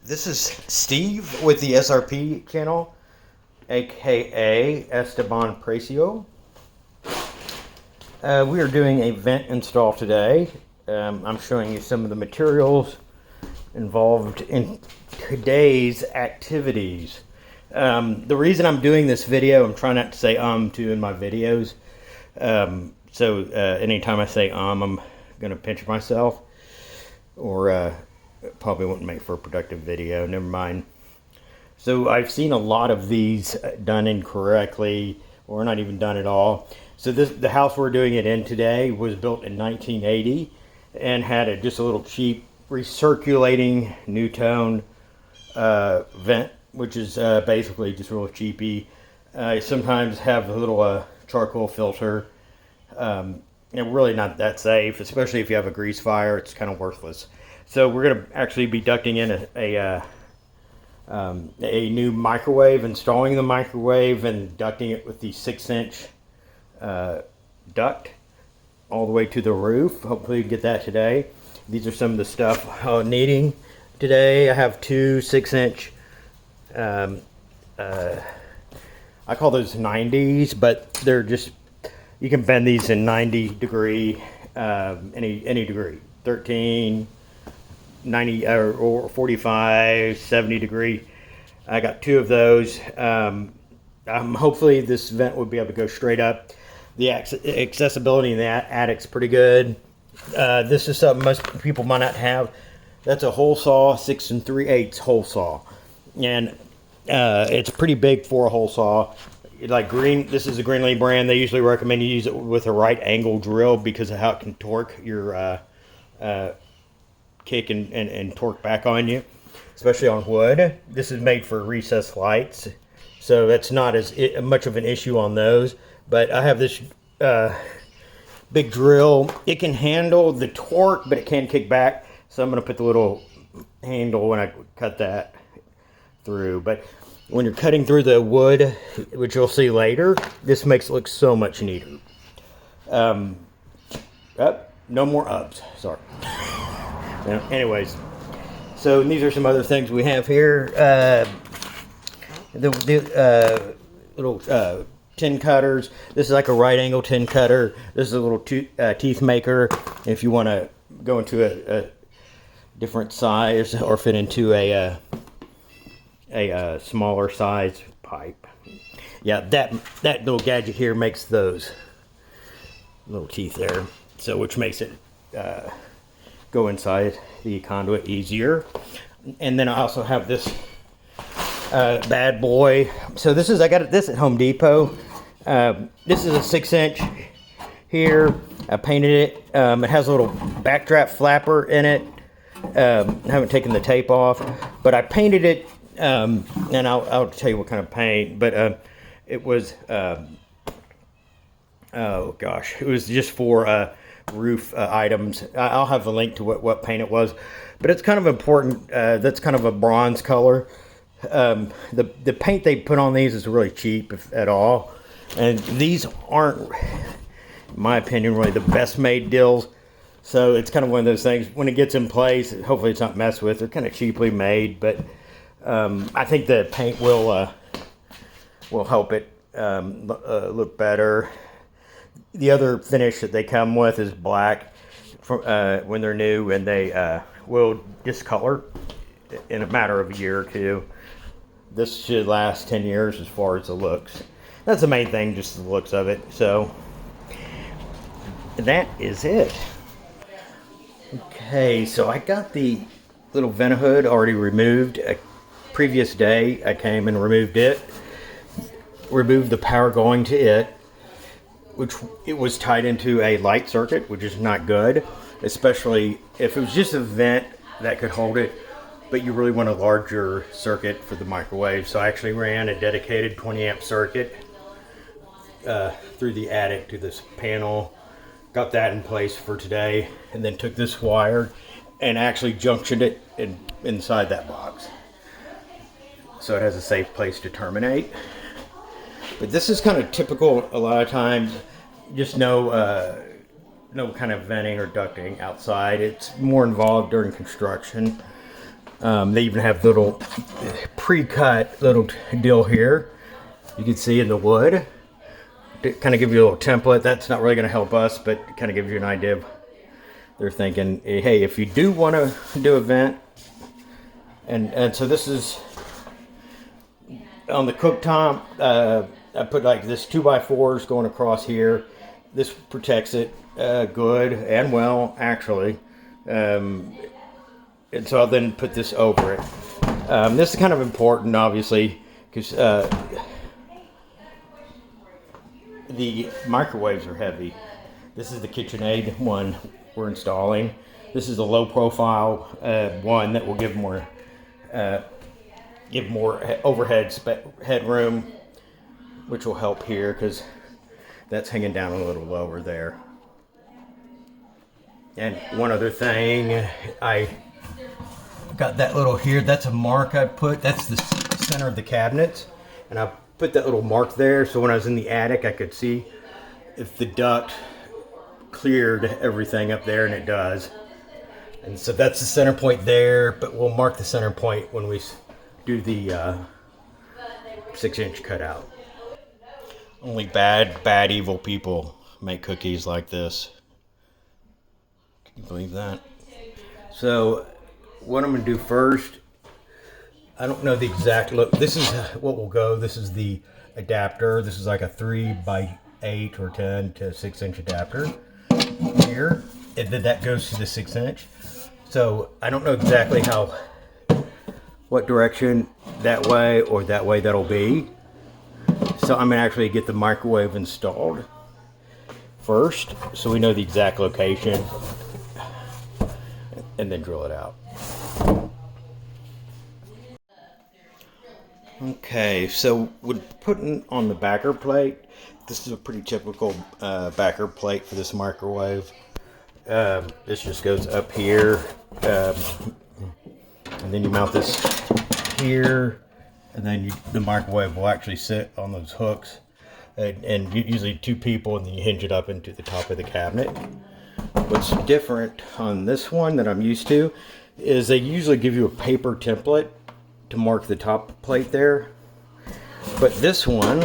This is Steve with the SRP channel, aka Esteban Precio. We are doing a vent install today. I'm showing you some of the materials involved in today's activities. The reason I'm doing this video, I'm trying not to say too in my videos. So anytime I say I'm gonna pinch myself, or probably wouldn't make for a productive video. Never mind. So I've seen a lot of these done incorrectly, or not even done at all. So the house we're doing it in today was built in 1980 and had just a little cheap recirculating new tone vent, which is basically just real cheapy. I sometimes have a little charcoal filter. Really not that safe, especially if you have a grease fire. It's kind of worthless. So we're going to actually be ducting in a new microwave, installing the microwave and ducting it with the 6-inch duct all the way to the roof. Hopefully you get that today. These are some of the stuff needing today. I have two 6-inch, I call those 90s, but they're just, you can bend these in 90 degree, any degree, 13, 90 or 45, 70 degree. I got two of those. Hopefully this vent will be able to go straight up. The accessibility in the attic's pretty good. This is something most people might not have. That's a hole saw, 6 3/8 hole saw, and it's pretty big for a hole saw. Like this is a Greenlee brand. They usually recommend you use it with a right angle drill because of how it can torque your kick and torque back on you, especially on wood. This is made for recessed lights, so that's not as much of an issue on those. But I have this big drill. It can handle the torque, but it can kick back. So I'm going to put the little handle when I cut that through. But when you're cutting through the wood, which you'll see later, this makes it look so much neater. No more ups. Sorry. Anyways, so these are some other things we have here. The little tin cutters. This is like a right angle tin cutter. This is a little teeth maker. If you want to go into a different size or fit into a smaller size pipe. Yeah, that little gadget here makes those little teeth there. So which makes it go inside the conduit easier. And then I also have this bad boy. So I got this at Home Depot. This is a 6-inch here. I painted it. It has a little backdraft flapper in it. I haven't taken the tape off, but I painted it, and I'll tell you what kind of paint. But it was oh gosh, it was just for roof items. I'll have a link to what paint it was, but it's kind of important. That's kind of a bronze color. The paint they put on these is really cheap, if at all, and these aren't, in my opinion, really the best made deals. So it's kind of one of those things, when it gets in place, hopefully it's not messed with. They're kind of cheaply made, but I think the paint will help it look better. The other finish that they come with is black when they're new, and they will discolor in a matter of a year or two. This should last 10 years as far as the looks. That's the main thing, just the looks of it. So that is it. Okay, so I got the little vent hood already removed. A previous day I came and removed it. Removed the power going to it, which it was tied into a light circuit, which is not good, especially if it was just a vent that could hold it, but you really want a larger circuit for the microwave. So I actually ran a dedicated 20 amp circuit through the attic to this panel, got that in place for today, and then took this wire and actually junctioned it inside that box, so it has a safe place to terminate. But this is kind of typical a lot of times, just no kind of venting or ducting outside. It's more involved during construction. They even have little pre-cut little deal here. You can see in the wood. To kind of give you a little template. That's not really going to help us, but it kind of gives you an idea of they're thinking, hey, if you do want to do a vent, and so this is on the cooktop. I put like this 2x4s going across here. This protects it good and well, actually. And so I'll then put this over it. This is kind of important, obviously, because the microwaves are heavy. This is the KitchenAid one we're installing. This is a low profile one that will give more overhead headroom, which will help here because that's hanging down a little lower there. And one other thing, I got that little here. That's a mark I put. That's the center of the cabinets, and I put that little mark there so when I was in the attic I could see if the duct cleared everything up there, and it does. And so that's the center point there, but we'll mark the center point when we do the 6-inch cutout. Only bad evil people make cookies like this. Can you believe that? So what I'm going to do first, I don't know the exact look. This is what will go. This is the adapter. This is like a 3x8 or 10 to 6-inch adapter here. And then that goes to the 6-inch. So I don't know exactly what direction that way or that way that'll be. So I'm going to actually get the microwave installed first so we know the exact location, and then drill it out. Okay, so when putting on the backer plate, this is a pretty typical backer plate for this microwave. This just goes up here, and then you mount this here, and then the microwave will actually sit on those hooks, and usually 2 people, and then you hinge it up into the top of the cabinet. What's different on this one that I'm used to is they usually give you a paper template to mark the top plate there, but this one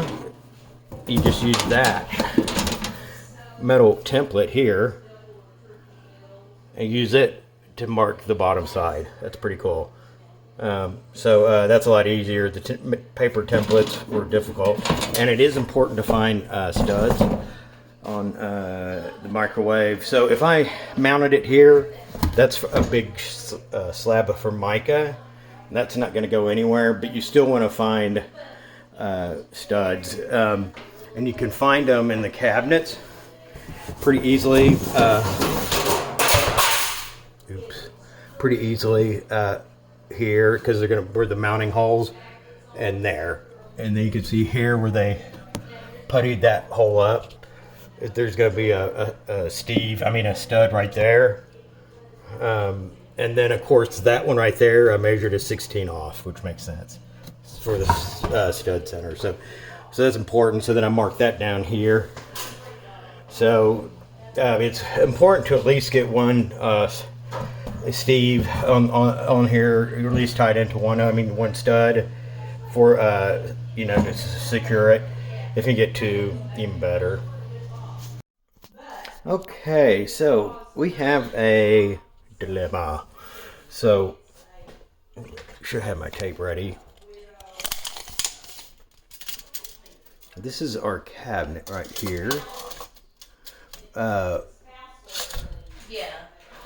you just use that metal template here and use it to mark the bottom side. That's pretty cool. So that's a lot easier. The paper templates were difficult, and it is important to find studs on the microwave. So if I mounted it here, that's a big slab of Formica. That's not going to go anywhere, but you still want to find studs, and you can find them in the cabinets pretty easily. Pretty easily here, because they're where the mounting holes, and there, and then you can see here where they puttied that hole up. There's going to be a stud right there, and then of course that one right there I measured a 16 off, which makes sense for the stud center. So that's important. So then I mark that down here. So it's important to at least get one Steve on here, at least tied into one stud for to secure it. If you get 2, even better. Okay, so we have a dilemma. So should have my tape ready. This is our cabinet right here. Yeah.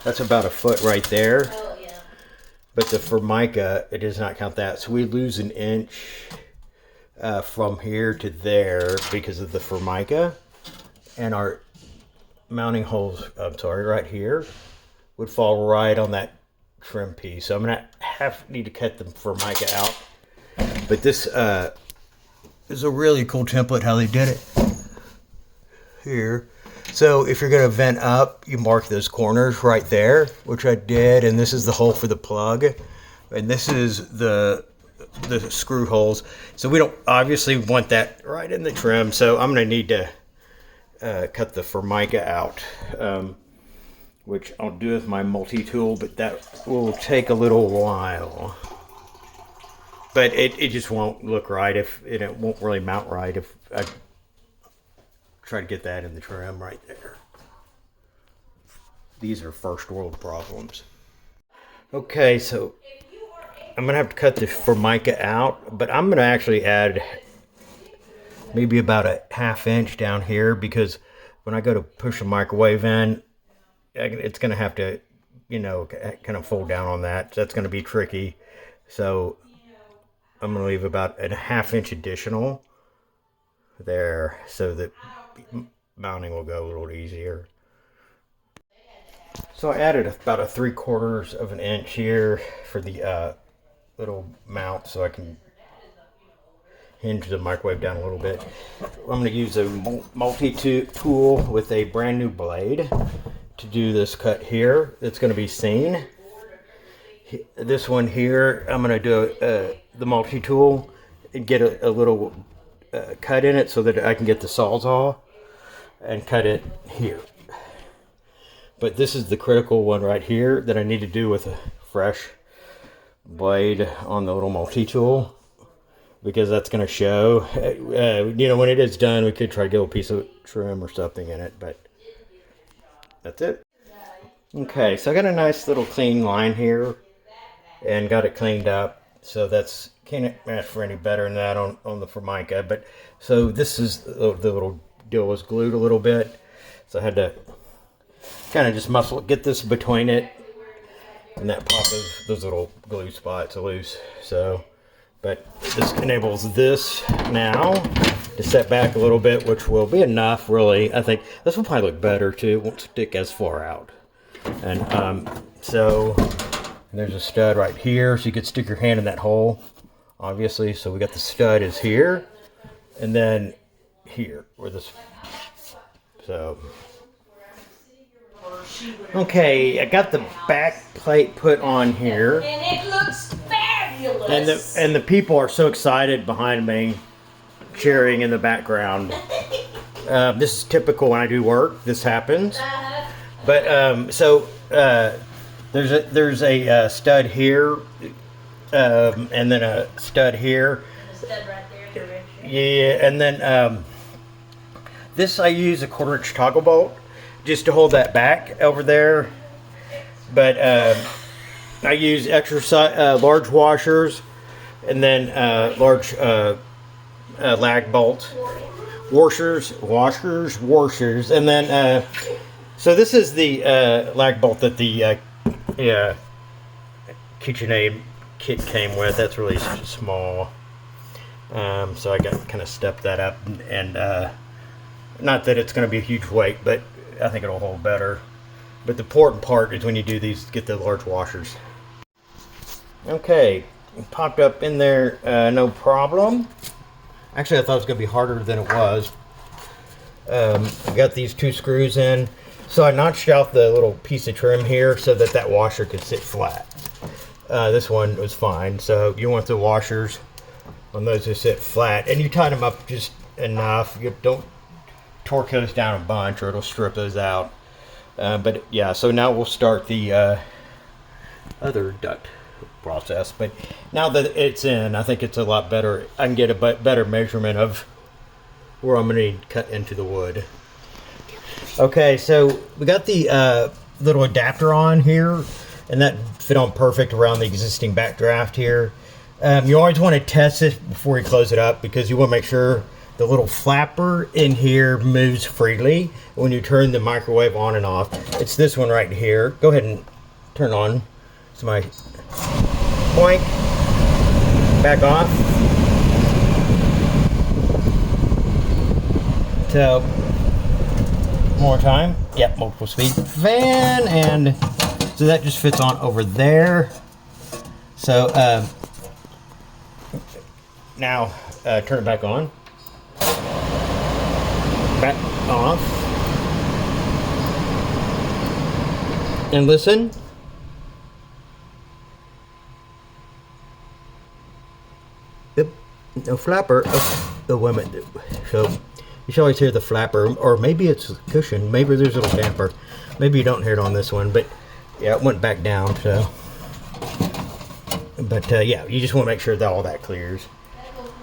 That's about a foot right there. Oh, yeah. But the Formica, it does not count that. So we lose an inch from here to there because of the Formica. And our mounting holes, right here, would fall right on that trim piece. So I'm going to need to cut the Formica out. But this is a really cool template how they did it here. So if you're going to vent up, you mark those corners right there, which I did, and this is the hole for the plug, and this is the screw holes. So we don't obviously want that right in the trim, so I'm going to need to cut the Formica out. which I'll do with my multi-tool, but that will take a little while. But it just won't look right if it won't really mount right if I try to get that in the trim right there. These are first world problems. Okay, so I'm gonna have to cut the Formica out, but I'm gonna actually add maybe about a 1/2 inch down here, because when I go to push the microwave in, it's gonna have to, you know, kind of fold down on that. So that's gonna be tricky. So I'm gonna leave about a 1/2 inch additional there, so that mounting will go a little easier. So I added about a 3/4 of an inch here for the little mount, so I can hinge the microwave down a little bit. I'm going to use a multi-tool with a brand new blade to do this cut here. It's going to be seen. This one here, I'm going to do the multi-tool and get a little cut in it so that I can get the Sawzall and cut it here. But this is the critical one right here that I need to do with a fresh blade on the little multi-tool, because that's going to show, you know, when it is done, we could try to get a piece of trim or something in it, but that's it. Okay, so I got a nice little clean line here and got it cleaned up. So that's, can't ask for any better than that on the Formica. But so this is the little deal was glued a little bit, so I had to kind of just get this between it, and that pops those little glue spots loose. So, but this enables this now to set back a little bit, which will be enough, really. I think this will probably look better too. It won't stick as far out. And so there's a stud right here, so you could stick your hand in that hole, obviously. So we got the stud is here, and then here where this. So. Okay, I got the back plate put on here, and it looks fabulous. And the people are so excited behind me, cheering in the background. This is typical when I do work. This happens. But so there's a stud here, and then a stud here. A stud right there. Yeah, and then this I use a 1/4 inch toggle bolt just to hold that back over there. But I use extra large washers, and then large lag bolt washers, and then so this is the lag bolt that the KitchenAid kit came with. That's really small, so I got kind of stepped that up, and not that it's going to be a huge weight, but I think it'll hold better. But the important part is when you do these, get the large washers. Okay, popped up in there, no problem. Actually, I thought it was going to be harder than it was. I got these 2 screws in. So I notched out the little piece of trim here so that that washer could sit flat. This one was fine. So you want the washers on those to sit flat, and you tighten them up just enough. You don't torque those down a bunch or it'll strip those out. But yeah, so now we'll start the other duct process. But now that it's in, I think it's a lot better. I can get a better measurement of where I'm going to need to cut into the wood. Okay, so we got the little adapter on here, and that fit on perfect around the existing backdraft here. You always want to test it before you close it up, because you want to make sure the little flapper in here moves freely when you turn the microwave on and off. It's this one right here. Go ahead and turn on. It's my point. Back off. So, more time. Yep, multiple speed fan, and so that just fits on over there. So now turn it back on. Back off. And listen. Yep, no flapper. Oh, wait a minute. So you should always hear the flapper, or maybe it's a cushion. Maybe there's a little damper. Maybe you don't hear it on this one, but yeah, it went back down. So, but yeah, you just want to make sure that all that clears.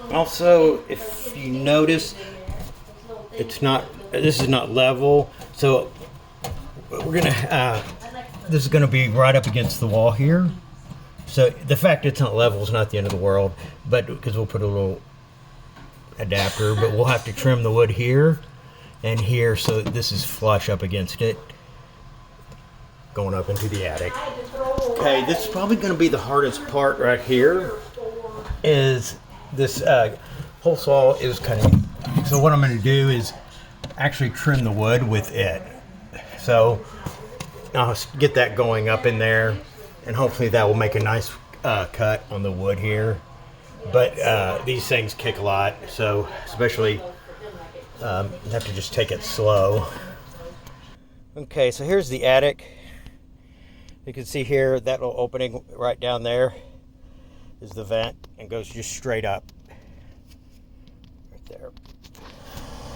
Also, if you notice, it's not. This is not level, so we're gonna. This is gonna be right up against the wall here. So the fact it's not level is not the end of the world, but because we'll put a little adapter, but we'll have to trim the wood here and here so that this is flush up against it, going up into the attic. Okay, this is probably going to be the hardest part right here. Is this hole saw is cutting? So what I'm going to do is actually trim the wood with it. So I'll get that going up in there, and hopefully that will make a nice cut on the wood here. But these things kick a lot, so especially you have to just take it slow. Okay, so here's the attic. You can see here that little opening right down there is the vent and goes just straight up. Right there.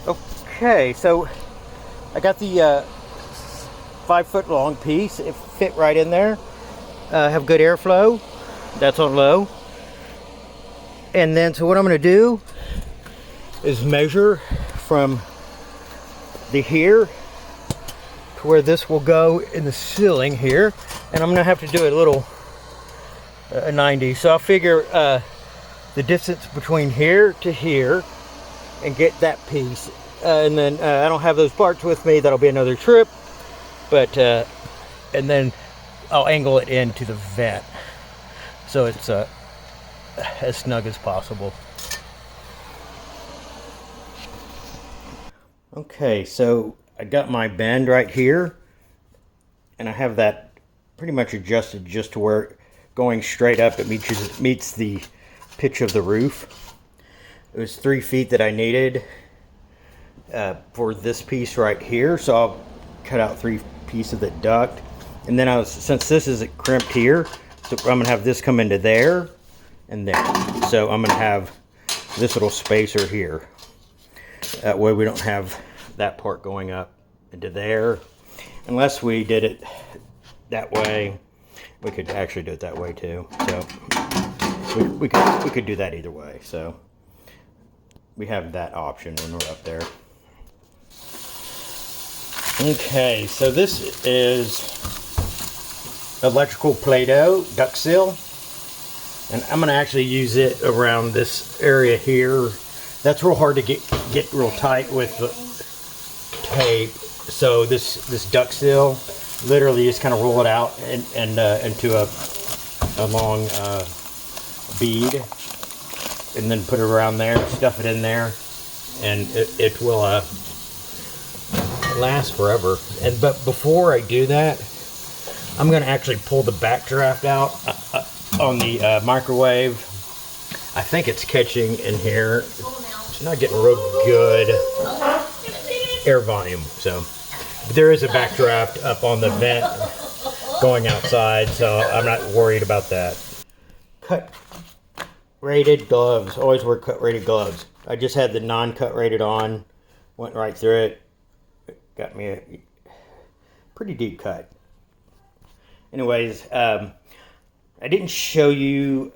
Okay, so I got the 5 foot long piece. It fit right in there. Have good airflow. That's on low. And then, so what I'm going to do is measure from the here to where this will go in the ceiling here. And I'm going to have to do a little, a 90. So I'll figure the distance between here to here and get that piece. And then I don't have those parts with me. That'll be another trip. But, and then I'll angle it into the vent. So it's as snug as possible. Okay, so I got my bend right here, and I have that pretty much adjusted just to where going straight up it meets the pitch of the roof. It was 3 feet that I needed for this piece right here, so I'll cut out 3 pieces of the duct, and then since this is crimped here, so I'm gonna have this come into there and there. So I'm gonna have this little spacer here. That way we don't have that part going up into there. Unless we did it that way, we could actually do it that way too. So we could do that either way. So we have that option when we're up there. Okay, so this is electrical Play-Doh duct seal. And I'm going to actually use it around this area here. That's real hard to get real tight with the tape. So this duct seal, literally just kind of roll it out and into a long bead, and then put it around there, stuff it in there, and it will last forever. But before I do that, I'm going to actually pull the backdraft out on the microwave. I think it's catching in here. It's not getting real good air volume, so but there is a backdraft up on the vent going outside, so I'm not worried about that. Cut rated gloves. Always wear cut rated gloves. I just had the non-cut rated on, went right through it. Got me a pretty deep cut. Anyways, I didn't show you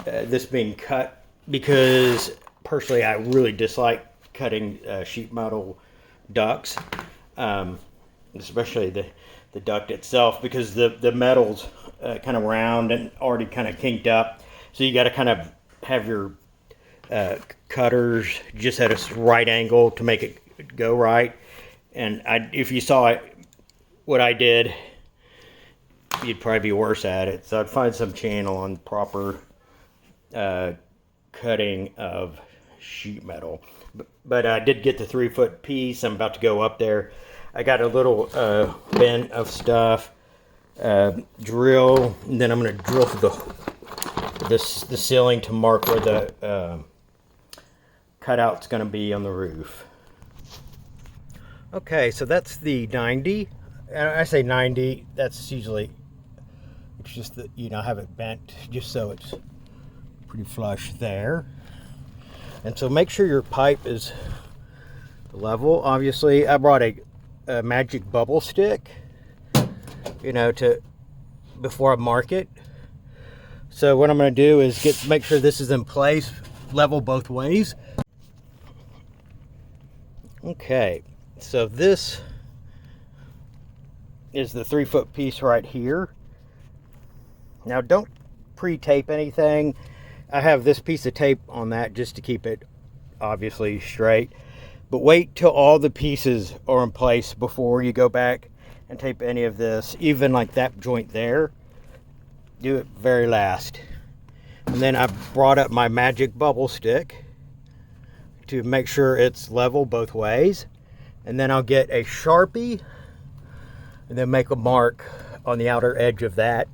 this being cut because personally I really dislike cutting sheet metal ducts, especially the duct itself, because the metal's kind of round and already kind of kinked up. So you got to kind of have your cutters just at a right angle to make it go right. And if you saw what I did, you'd probably be worse at it. So I'd find some channel on proper cutting of sheet metal. But I did get the 3 foot piece. I'm about to go up there. I got a little bin of stuff, drill, and then I'm going to drill through the ceiling to mark where the cutout's going to be on the roof. Okay, so that's the 90. And I say 90, that's usually, it's just that, you know, have it bent just so it's pretty flush there. And so make sure your pipe is level. Obviously, I brought a magic bubble stick. you know, before I mark it. So what I'm going to do is make sure this is in place, level both ways. Okay, so this is the 3-foot piece right here. Now don't pre-tape anything. I have this piece of tape on that just to keep it obviously straight. But wait till all the pieces are in place before you go back and tape any of this, even like that joint there. Do it very last. And then I brought up my magic bubble stick to make sure it's level both ways. And then I'll get a Sharpie and then make a mark on the outer edge of that.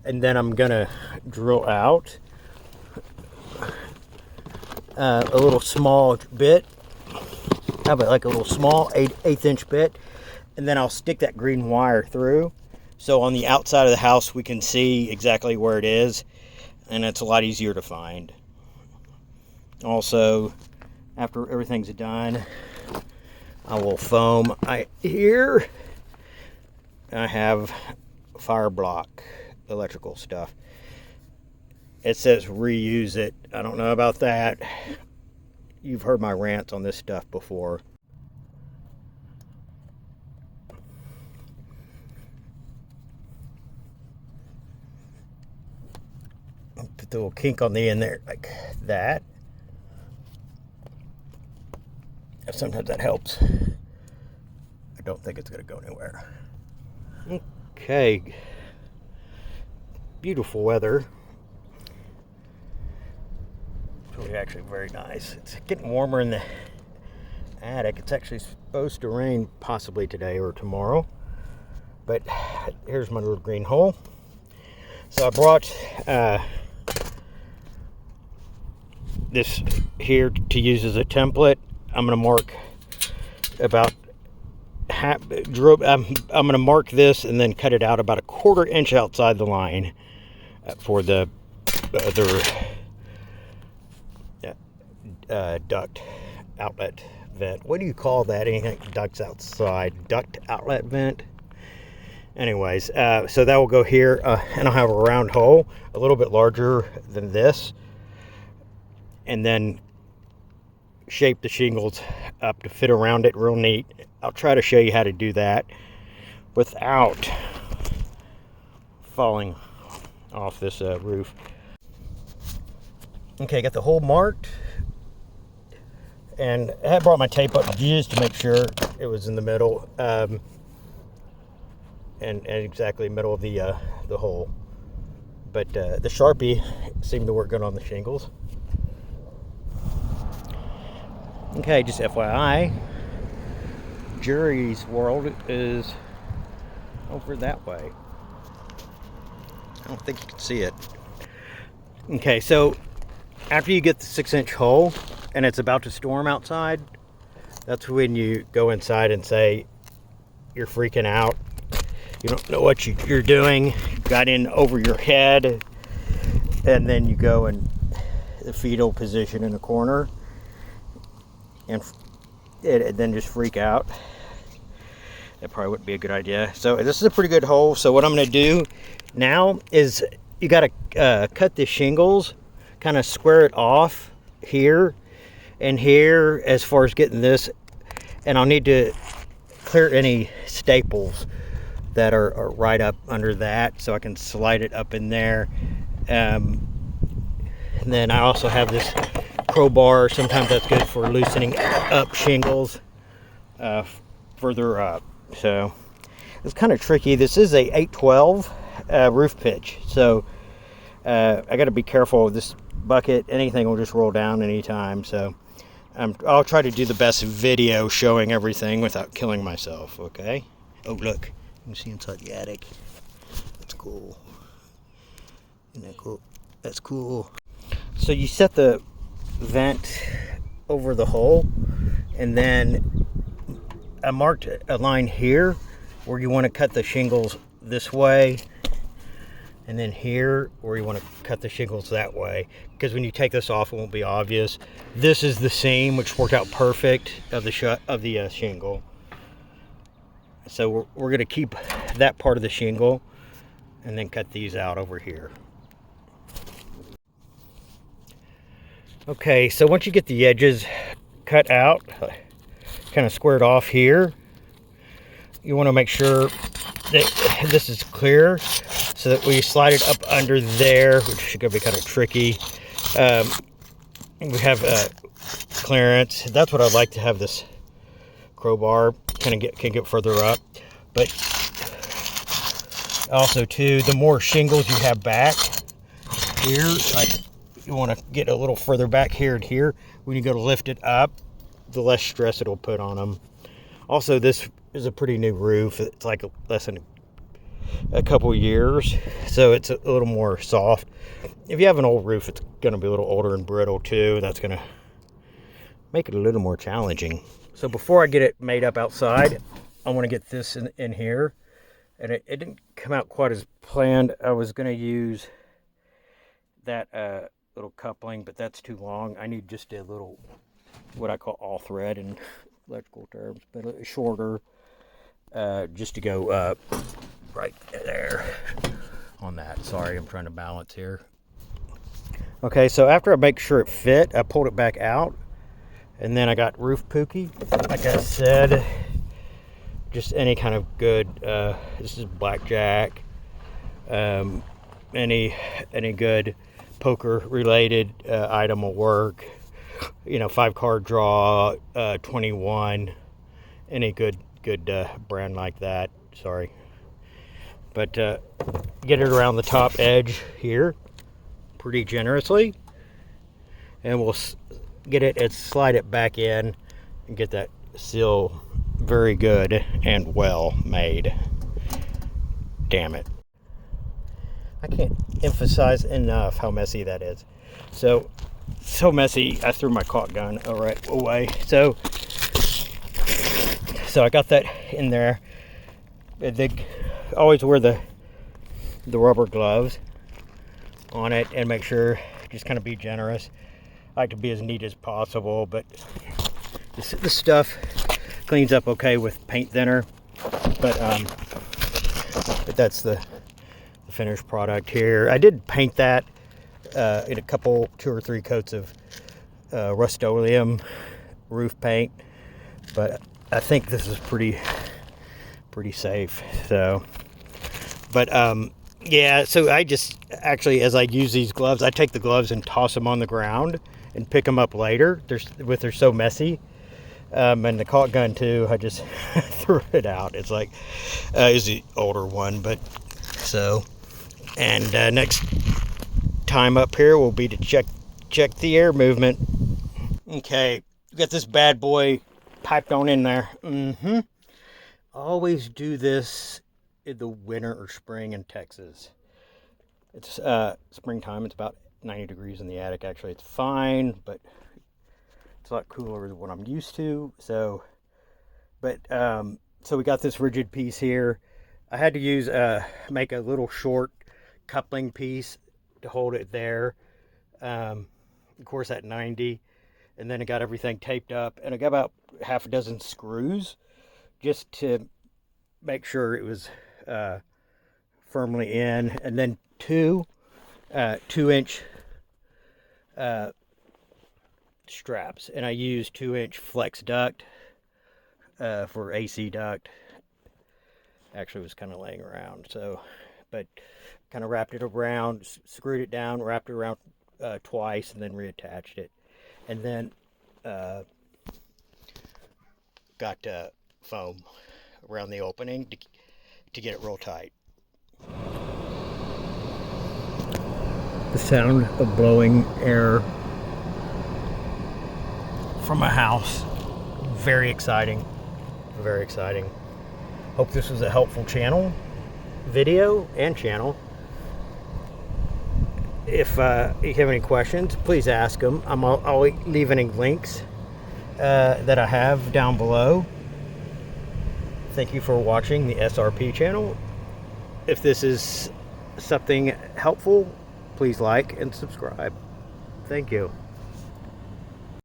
And then I'm gonna drill out a little small bit. How about like a little small 1/8 inch bit? And then I'll stick that green wire through. So on the outside of the house, we can see exactly where it is, and it's a lot easier to find. Also, after everything's done, I will foam. Here, I have fire block electrical stuff. It says reuse it. I don't know about that. You've heard my rants on this stuff before. Put the little kink on the end there like that. Sometimes that helps. I don't think it's going to go anywhere. Okay. Beautiful weather. It's really actually very nice. It's getting warmer in the attic. It's actually supposed to rain possibly today or tomorrow. But here's my little green hole. So I brought this here to use as a template. I'm going to mark about half. I'm going to mark this and then cut it out about 1/4 inch outside the line for the other duct outlet vent. What do you call that? Anything ducts outside? Duct outlet vent. Anyways, so that will go here, and I'll have a round hole, a little bit larger than this, and then shape the shingles up to fit around it real neat. I'll try to show you how to do that without falling off this roof. Okay, got the hole marked, and I had brought my tape up just to make sure it was in the middle, and exactly middle of the hole. But the Sharpie seemed to work good on the shingles. Okay, just FYI, Jerry's world is over that way. I don't think you can see it. Okay, so after you get the 6-inch hole and it's about to storm outside, that's when you go inside and say you're freaking out. You don't know what you're doing. You got in over your head, and then you go in the fetal position in the corner and then just freak out. That probably wouldn't be a good idea. So this is a pretty good hole. So what I'm going to do now is you got to cut the shingles, kind of square it off here and here as far as getting this. And I'll need to clear any staples that are right up under that, so I can slide it up in there. And then I also have this crowbar. Sometimes that's good for loosening up shingles further up. So it's kind of tricky. This is a 812 roof pitch, so I got to be careful with this bucket. Anything will just roll down anytime. So I'll try to do the best video showing everything without killing myself. Okay. Oh, look. You can see inside the attic. That's cool. Isn't that cool? That's cool. So you set the vent over the hole, and then I marked a line here where you want to cut the shingles this way, and then here where you want to cut the shingles that way, because when you take this off it won't be obvious. This is the seam which worked out perfect of the shingle. So we're going to keep that part of the shingle and then cut these out over here. Okay, so once you get the edges cut out, kind of squared off here, you want to make sure that this is clear so that we slide it up under there, which is going to be kind of tricky. We have clearance. That's what I'd like to have this crowbar can get further up. But also too, the more shingles you have back here, like you want to get a little further back here and here. When you go to lift it up, the less stress it'll put on them. Also, this is a pretty new roof. It's like less than a couple years, so it's a little more soft. If you have an old roof, it's going to be a little older and brittle too. That's going to make it a little more challenging. So before I get it made up outside, I want to get this in here. And it didn't come out quite as planned. I was going to use that little coupling, but that's too long. I need just a little, what I call all thread in electrical terms, but shorter, just to go right there on that. Sorry, I'm trying to balance here. Okay, so after I make sure it fit, I pulled it back out, and then I got roof pookie. Like I said, just any kind of good, this is blackjack, any good poker related item will work. You know, 5-card draw, 21, any good brand like that. Sorry, but get it around the top edge here pretty generously, and we'll get it and slide it back in and get that seal very good and well made. Damn it, I can't emphasize enough how messy that is. So messy, I threw my caulk gun away. So I got that in there. They always wear the rubber gloves on it and make sure, just kind of be generous. I like to be as neat as possible, but this stuff cleans up okay with paint thinner. But that's the finished product here. I did paint that in a couple, 2 or 3 coats of Rust-Oleum roof paint, but I think this is pretty safe. So, but yeah, so I just actually, as I use these gloves, I take the gloves and toss them on the ground and pick them up later. They're so messy. And the caulk gun too, I just threw it out. It's like is the older one, but so. And next time up here will be to check the air movement. Okay, got this bad boy piped on in there. Always do this in the winter or spring in Texas. It's springtime. It's about 90 degrees in the attic. Actually, it's fine, but it's a lot cooler than what I'm used to. So we got this rigid piece here. I had to use make a little short coupling piece to hold it there, of course at 90, and then I got everything taped up, and I got about half a dozen screws just to make sure it was firmly in, and then two 2-inch straps, and I used 2-inch flex duct for AC duct. Actually, it was kind of laying around, so but kind of wrapped it around, screwed it down, wrapped it around twice, and then reattached it, and then got foam around the opening to get it real tight. The sound of blowing air from a house, very exciting, very exciting. Hope this was a helpful video and channel. If you have any questions, please ask them. I'll leave any links that I have down below. Thank you for watching the SRP channel. If this is something helpful, please like and subscribe. Thank you.